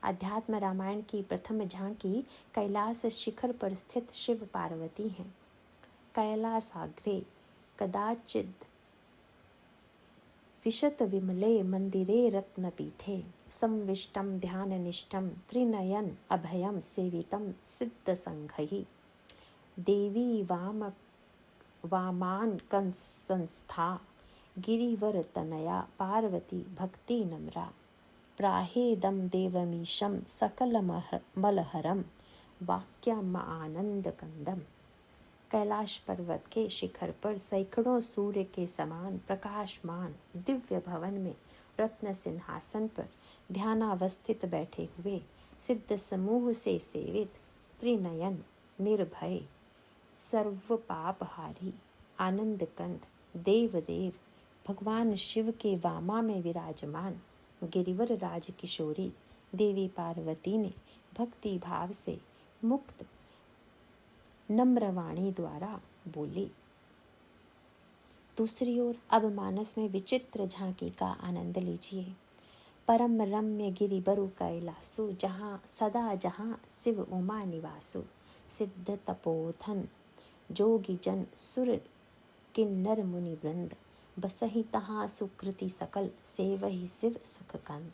अध्यात्म रामायण की प्रथम झांकी कैलाश शिखर पर स्थित शिव पार्वती हैं। कैलासाग्रे कदाचिद विशत विमले मंदिरे रत्नपीठे, संविष्टम ध्याननिष्ठम त्रिनयन अभयम सेवितम सिद्ध संघहि। देवी वामान कंसंस्था, गिरिवर तनया पार्वती भक्ति नम्रा। प्राहेदम देवमीशम सकल मलहरम, वाक्यम आनंद कंदम। कैलाश पर्वत के शिखर पर सैकड़ों सूर्य के समान प्रकाशमान दिव्य भवन में रत्न सिंहासन पर ध्यानावस्थित बैठे हुए सिद्ध समूह से सेवित त्रिनयन, निर्भय, सर्व पापहारी, आनंद कंद देवदेव भगवान शिव के वामा में विराजमान गिरिवर राज किशोरी देवी पार्वती ने भक्ति भाव से मुक्त नम्रवाणी द्वारा बोली। दूसरी ओर अब मानस में विचित्र झांकी का आनंद लीजिए। परम रम्य गिरिबरु कैलासु, जहाँ सदा जहाँ शिव उमा निवासु। सिद्ध तपोधन जोगी जन सुर किन्नर मुनि वृंद, बसहि तहाँ सुकृति सकल सेवहि शिव सुख कंद।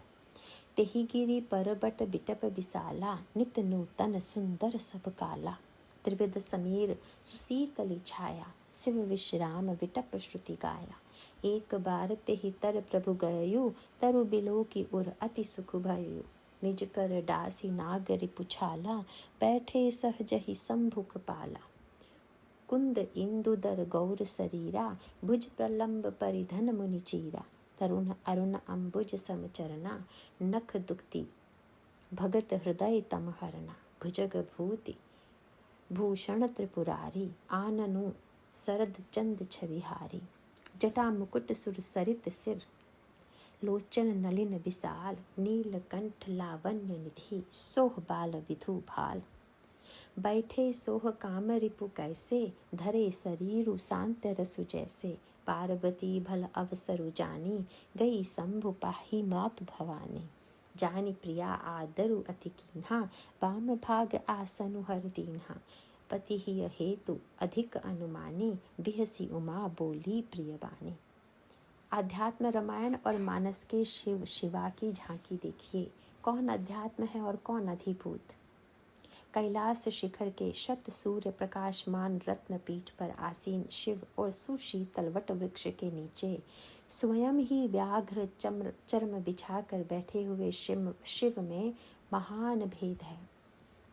तेहि गिरि परबट बिटप विशाला, नित नूतन सुंदर सब काला। त्रिविध समीर सुशीतली छाया, शिव विश्राम विटप श्रुति गाया। एक बार तेहि तर प्रभु गयु, तरु बिलो की उर अति सुख भयु। निज कर डासी नाग रिपुछाला, बैठे सहजहि शंभु कृपाला। कुंद इंदुदर गौर शरीरा, भुज प्रलंब परिधन मुनि चीरा। तरुण अरुण अम्बुज समचरना, नख दुक्ति भगत हृदय तम हरना। भुजग भूति भूषण त्रिपुरारी, आननु शरद चंद छविहारी। जटा मुकुट सुर सरित सिर, लोचन नलिन विशाल। नीलकंठ लावण्य निधि, सोह बाल विधु भाल। बैठे सोह काम रिपु कैसे, धरे शरीरु शांत रसु जैसे। पार्वती भल अवसरु जानी, गई शंभु पाही मातु भवानी। जानी प्रिया आदरु अति कीन्हा, वाम भाग आसनु हर दीन्हा। पति ही हेतु अधिक अनुमानी, बिहसी उमा बोली प्रियवाणी। आध्यात्म रामायण और मानस के शिव शिवा की झांकी देखिए। कौन अध्यात्म है और कौन अधिभूत। कैलाश शिखर के शत सूर्य प्रकाशमान रत्न पीठ पर आसीन शिव और सुशीतल वट वृक्ष के नीचे स्वयं ही व्याघ्र चर्म बिछाकर बैठे हुए शिव में महान भेद है।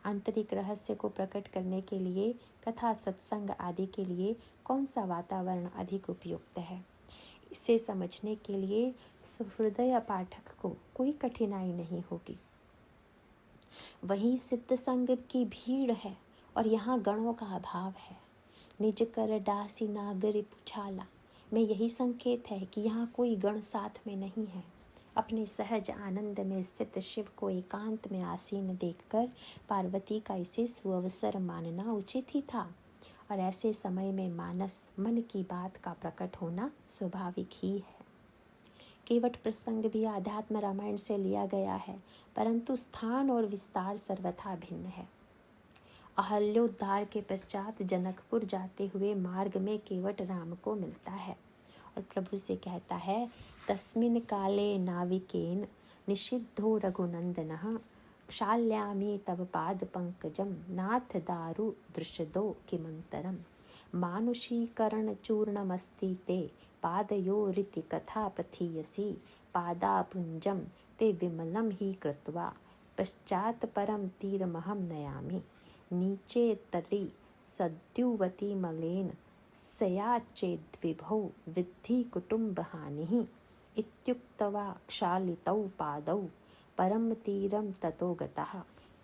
आंतरिक रहस्य को प्रकट करने के लिए, कथा सत्संग आदि के लिए कौन सा वातावरण अधिक उपयुक्त है। इसे समझने के लिए सुहृदय पाठक को कोई कठिनाई नहीं होगी। वहीं सिद्ध संग की भीड़ है और यहाँ गणों का अभाव है। निज कर डासी नागरी पुछाला में यही संकेत है कि यहाँ कोई गण साथ में नहीं है। अपने सहज आनंद में स्थित शिव को एकांत में आसीन देखकर पार्वती का इसे सुअवसर मानना उचित ही था। और ऐसे समय में मानस मन की बात का प्रकट होना स्वाभाविक ही है। केवट प्रसंग भी आध्यात्म रामायण से लिया गया है, परंतु स्थान और विस्तार सर्वथा भिन्न है। अहल्योद्धार के पश्चात जनकपुर जाते हुए मार्ग में केवट राम को मिलता है और प्रभु से कहता है, तस्मिन् काले नाविकेन निषिद्धो रघुनंदनः, क्षाल्यामि तव पाद पंकजम नाथ दारु दृशदो किमंतरम। मानुषीकरण चूर्णमस्ति ते पादयोरिति कथा प्रथीयसी, पादापुंजम ते विमलं ही कृत्वा पश्चात परम तीरमहं नयामि। नीचे तरी सद्युवती मलेन सयाचेद्विभौ विद्धि कुटुम्बहानिः। इत्युक्त्वा क्षालितौ पादौ परम तीरं ततो गतः,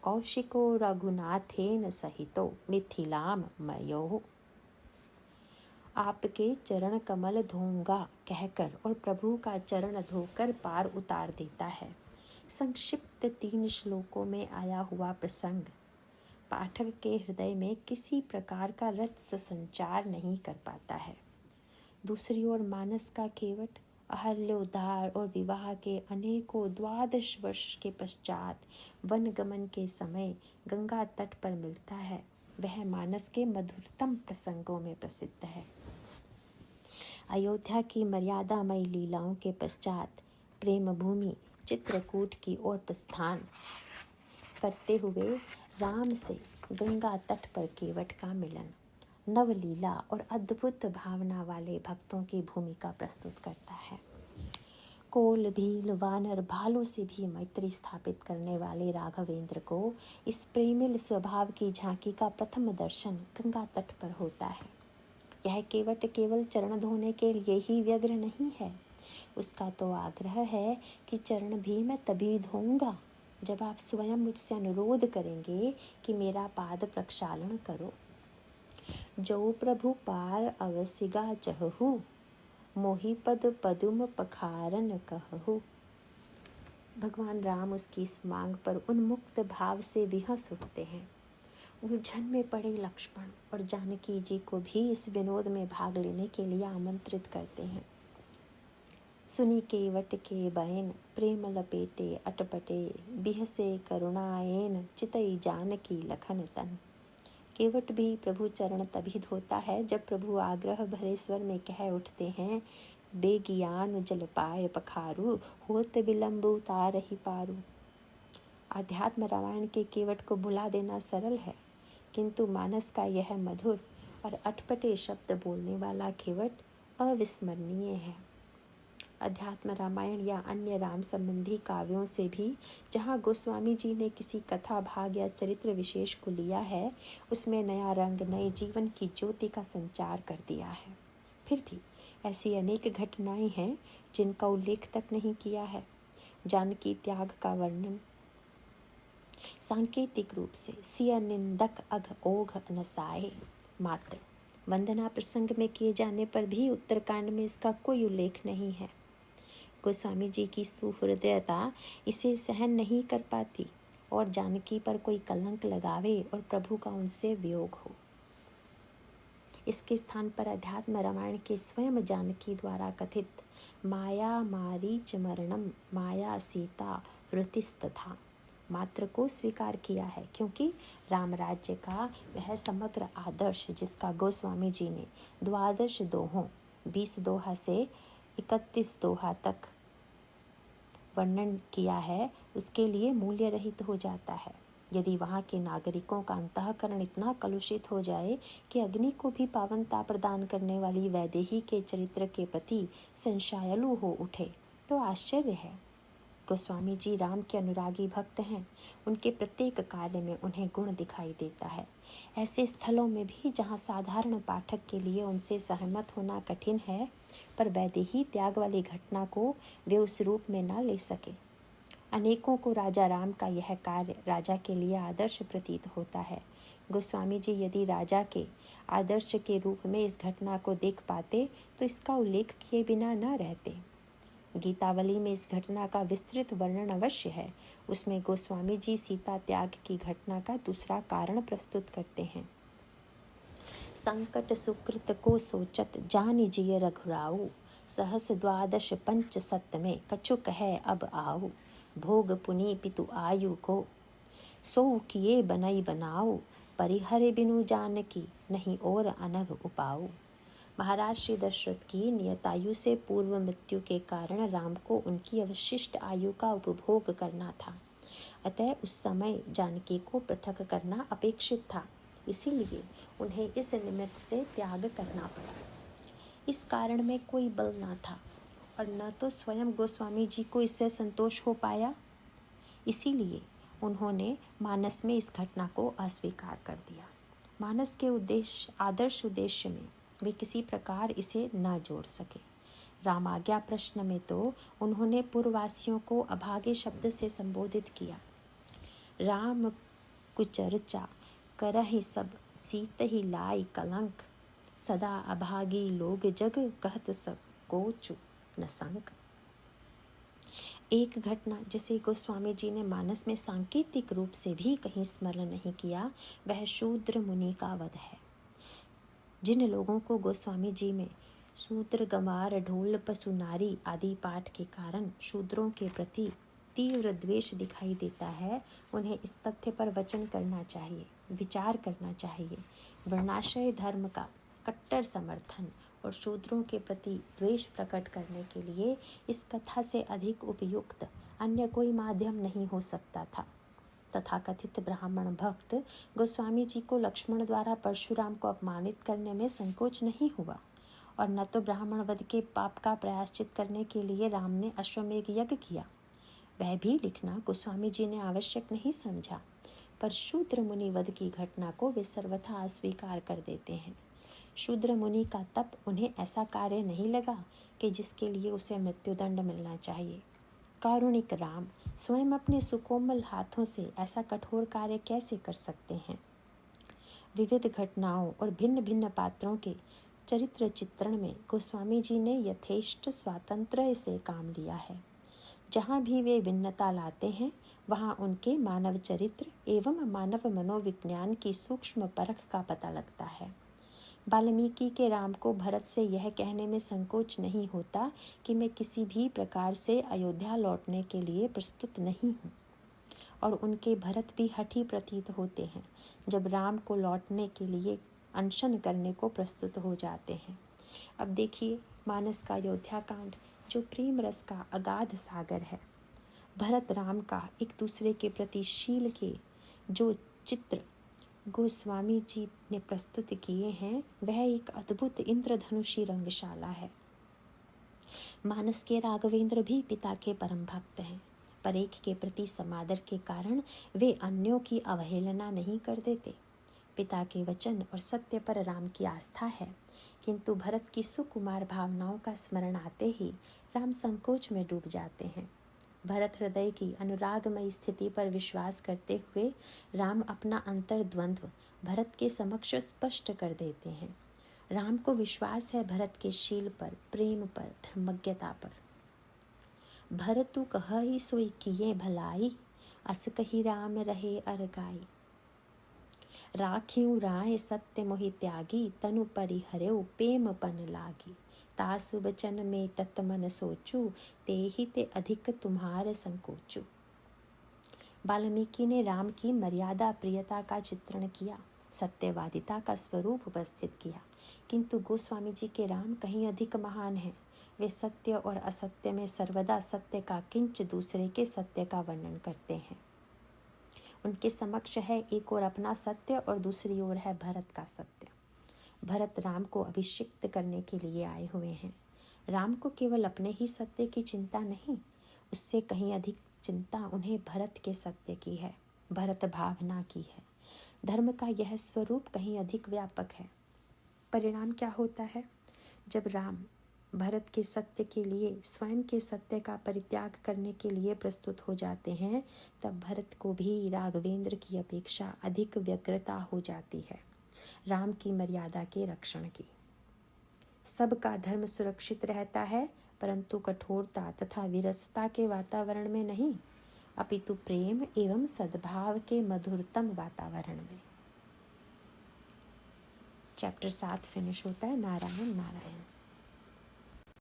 कौशिको रघुनाथेन सहितो मिथिलां मयोः। आपके चरण कमल धोऊंगा कहकर और प्रभु का चरण धोकर पार उतार देता है। संक्षिप्त 3 श्लोकों में आया हुआ प्रसंग पाठक के हृदय में किसी प्रकार का रस संचार नहीं कर पाता है। दूसरी ओर मानस का केवट अहल्योद्धार और विवाह के अनेकों 12 वर्ष के पश्चात वनगमन के समय गंगा तट पर मिलता है। वह मानस के मधुरतम प्रसंगों में प्रसिद्ध है। अयोध्या की मर्यादामयी लीलाओं के पश्चात प्रेम भूमि चित्रकूट की ओर प्रस्थान करते हुए राम से गंगा तट पर केवट का मिलन नवलीला और अद्भुत भावना वाले भक्तों की भूमिका प्रस्तुत करता है। कोल भील वानर भालू से भी मैत्री स्थापित करने वाले राघवेंद्र को इस प्रेमिल स्वभाव की झांकी का प्रथम दर्शन गंगा तट पर होता है। यह केवट केवल चरण धोने के लिए ही व्यग्र नहीं है। उसका तो आग्रह है कि चरण भी मैं तभी धोऊंगा जब आप स्वयं मुझसे अनुरोध करेंगे कि मेरा पाद प्रक्षालन करो। जो प्रभु पार अवसिगा चहु, मोहि पद पदुम पखारन कहु। भगवान राम उसकी इस मांग पर उन्मुक्त भाव से विहस उठते हैं। उलझन में पड़े लक्ष्मण और जानकी जी को भी इस विनोद में भाग लेने के लिए आमंत्रित करते हैं। सुनी केवट के बैन प्रेम लपेटे अटपटे, बिहसे करुणाएन चितई जानकी लखन तन। केवट भी प्रभु चरण तभी धोता है जब प्रभु आग्रह भरे स्वर में कह उठते हैं, बेगियान जल पाए पखारू, होत विलंब उतारहि पारू। आध्यात्म रामायण के केवट को भुला देना सरल है, किंतु मानस का यह मधुर और अटपटे शब्द बोलने वाला केवट अविस्मरणीय है। अध्यात्म रामायण या अन्य राम संबंधी काव्यों से भी जहाँ गोस्वामी जी ने किसी कथा भाग या चरित्र विशेष को लिया है, उसमें नया रंग नए जीवन की ज्योति का संचार कर दिया है। फिर भी ऐसी अनेक घटनाएं हैं जिनका उल्लेख तक नहीं किया है। जानकी त्याग का वर्णन सांकेतिक रूप से सिय निंदक अघ ओघ नसाए मात्र वंदना प्रसंग में किए जाने पर भी उत्तरकांड में इसका कोई उल्लेख नहीं है। गोस्वामी जी की सुहृदयता इसे सहन नहीं कर पाती और जानकी पर कोई कलंक लगावे और प्रभु का उनसे वियोग हो। इसके स्थान पर अध्यात्म रामायण के स्वयं जानकी द्वारा कथित माया मारीच मरणम माया सीता हृतिस्तथा मात्र को स्वीकार किया है, क्योंकि राम राज्य का वह समग्र आदर्श जिसका गोस्वामी जी ने 12 दोहों 20 दोहा से 31 दोहा तक वर्णन किया है, उसके लिए मूल्य रहित हो जाता है। यदि वहाँ के नागरिकों का अंतःकरण इतना कलुषित हो जाए कि अग्नि को भी पावनता प्रदान करने वाली वैदेही के चरित्र के प्रति संशयालु हो उठे तो आश्चर्य है। गोस्वामी जी राम के अनुरागी भक्त हैं, उनके प्रत्येक कार्य में उन्हें गुण दिखाई देता है। ऐसे स्थलों में भी जहाँ साधारण पाठक के लिए उनसे सहमत होना कठिन है, पर वैदेही त्याग वाली घटना को वे उस रूप में न ले सके। अनेकों को राजा राम का यह कार्य राजा के लिए आदर्श प्रतीत होता है। गोस्वामी जी यदि राजा के आदर्श के रूप में इस घटना को देख पाते तो इसका उल्लेख किए बिना न रहते। गीतावली में इस घटना का विस्तृत वर्णन अवश्य है। उसमें गोस्वामी जी सीता त्याग की घटना का दूसरा कारण प्रस्तुत करते हैं। संकट सुकृत को सोचत जानि जिय रघुराऊ, सहस 12 पंच सत में कछुक है अब आऊ, भोग पुनि पितु आयु को सो किए बनई बनाओ, परिहरे बिनु जानकी नहीं और अनग उपाऊ। महाराज श्री दशरथ की नियतायु से पूर्व मृत्यु के कारण राम को उनकी अवशिष्ट आयु का उपभोग करना था, अतः उस समय जानकी को पृथक करना अपेक्षित था, इसीलिए उन्हें इस निमित्त से त्याग करना पड़ा। इस कारण में कोई बल न था और न तो स्वयं गोस्वामी जी को इससे संतोष हो पाया, इसीलिए उन्होंने मानस में इस घटना को अस्वीकार कर दिया। मानस के आदर्श उद्देश्य में वे किसी प्रकार इसे न जोड़ सके। रामाज्ञा प्रश्न में तो उन्होंने पूर्ववासियों को अभागे शब्द से संबोधित किया। राम कुचर्चा करहि सब सीत ही लाई कलंक, सदा अभागी लोग जग कहत सब कोचु न संक। एक घटना जिसे गोस्वामी जी ने मानस में सांकेतिक रूप से भी कहीं स्मरण नहीं किया, वह शूद्र मुनि का वध है। जिन लोगों को गोस्वामी जी में शूद्र गंवार ढोल पशु नारी आदि पाठ के कारण शूद्रों के प्रति तीव्र द्वेष दिखाई देता है, उन्हें इस तथ्य पर वचन करना चाहिए, विचार करना चाहिए। वर्णाश्रय धर्म का कट्टर समर्थन और शूद्रों के प्रति द्वेष प्रकट करने के लिए इस कथा से अधिक उपयुक्त अन्य कोई माध्यम नहीं हो सकता था। तथाकथित ब्राह्मण भक्त गोस्वामी जी को लक्ष्मण द्वारा परशुराम को अपमानित करने में संकोच नहीं हुआ, और न तो ब्राह्मण वध के पाप का प्रायश्चित करने के लिए राम ने अश्वमेघ यज्ञ किया, वह भी लिखना गोस्वामी जी ने आवश्यक नहीं समझा, पर शूद्र मुनि वध की घटना को वे सर्वथा अस्वीकार कर देते हैं। शूद्र मुनि का तप उन्हें ऐसा कार्य नहीं लगा कि जिसके लिए उसे मृत्युदंड मिलना चाहिए। कारुणिक राम स्वयं अपने सुकोमल हाथों से ऐसा कठोर कार्य कैसे कर सकते हैं। विविध घटनाओं और भिन्न भिन्न पात्रों के चरित्र चित्रण में गोस्वामी जी ने यथेष्ट स्वातंत्र्य से काम लिया है। जहाँ भी वे भिन्नता लाते हैं वहाँ उनके मानव चरित्र एवं मानव मनोविज्ञान की सूक्ष्म परख का पता लगता है। वाल्मीकि के राम को भरत से यह कहने में संकोच नहीं होता कि मैं किसी भी प्रकार से अयोध्या लौटने के लिए प्रस्तुत नहीं हूँ, और उनके भरत भी हठी प्रतीत होते हैं जब राम को लौटने के लिए अनशन करने को प्रस्तुत हो जाते हैं। अब देखिए मानस का अयोध्या कांड जो प्रेम रस का अगाध सागर है। भरत राम का एक दूसरे के प्रति शील के जो चित्र गोस्वामी जी ने प्रस्तुत किए हैं वह एक अद्भुत इंद्रधनुषी रंगशाला है। मानस के राघवेंद्र भी पिता के परम भक्त हैं, पर एक के प्रति समादर के कारण वे अन्यों की अवहेलना नहीं कर देते। पिता के वचन और सत्य पर राम की आस्था है, किंतु भरत की सुकुमार भावनाओं का स्मरण आते ही राम संकोच में डूब जाते हैं। भरत हृदय की अनुरागमयी स्थिति पर विश्वास करते हुए राम अपना अंतर्द्वंद्व भरत के समक्ष स्पष्ट कर देते हैं। राम को विश्वास है भरत के शील पर, प्रेम पर, धर्मज्ञता पर। भरतु कहहि सोई किए भलाई, अस कही राम रहे अरगाई। राखियूं राय सत्य मोहि त्यागी, तनु परिहर्यो प्रेम पन लागी। तासु बचन में तत मन सोचू, तेहि ते अधिक तुम्हार संकोचू। वाल्मीकि ने राम की मर्यादा प्रियता का चित्रण किया, सत्यवादिता का स्वरूप उपस्थित किया, किंतु गोस्वामी जी के राम कहीं अधिक महान हैं। वे सत्य और असत्य में सर्वदा सत्य का किंच दूसरे के सत्य का वर्णन करते हैं। उनके समक्ष है एक ओर अपना सत्य और दूसरी ओर है भरत का सत्य। भरत राम को अभिषिक्त करने के लिए आए हुए हैं। राम को केवल अपने ही सत्य की चिंता नहीं, उससे कहीं अधिक चिंता उन्हें भरत के सत्य की है, भरत भावना की है। धर्म का यह स्वरूप कहीं अधिक व्यापक है। परिणाम क्या होता है? जब राम भरत के सत्य के लिए स्वयं के सत्य का परित्याग करने के लिए प्रस्तुत हो जाते हैं, तब भरत को भी राघवेंद्र की अपेक्षा अधिक व्यग्रता हो जाती है राम की मर्यादा के रक्षण की। सबका धर्म सुरक्षित रहता है, परंतु कठोरता तथा विरसता के वातावरण में नहीं, अपितु प्रेम एवं सद्भाव के मधुरतम वातावरण में। चैप्टर 7 फिनिश होता है। नारायण नारायण।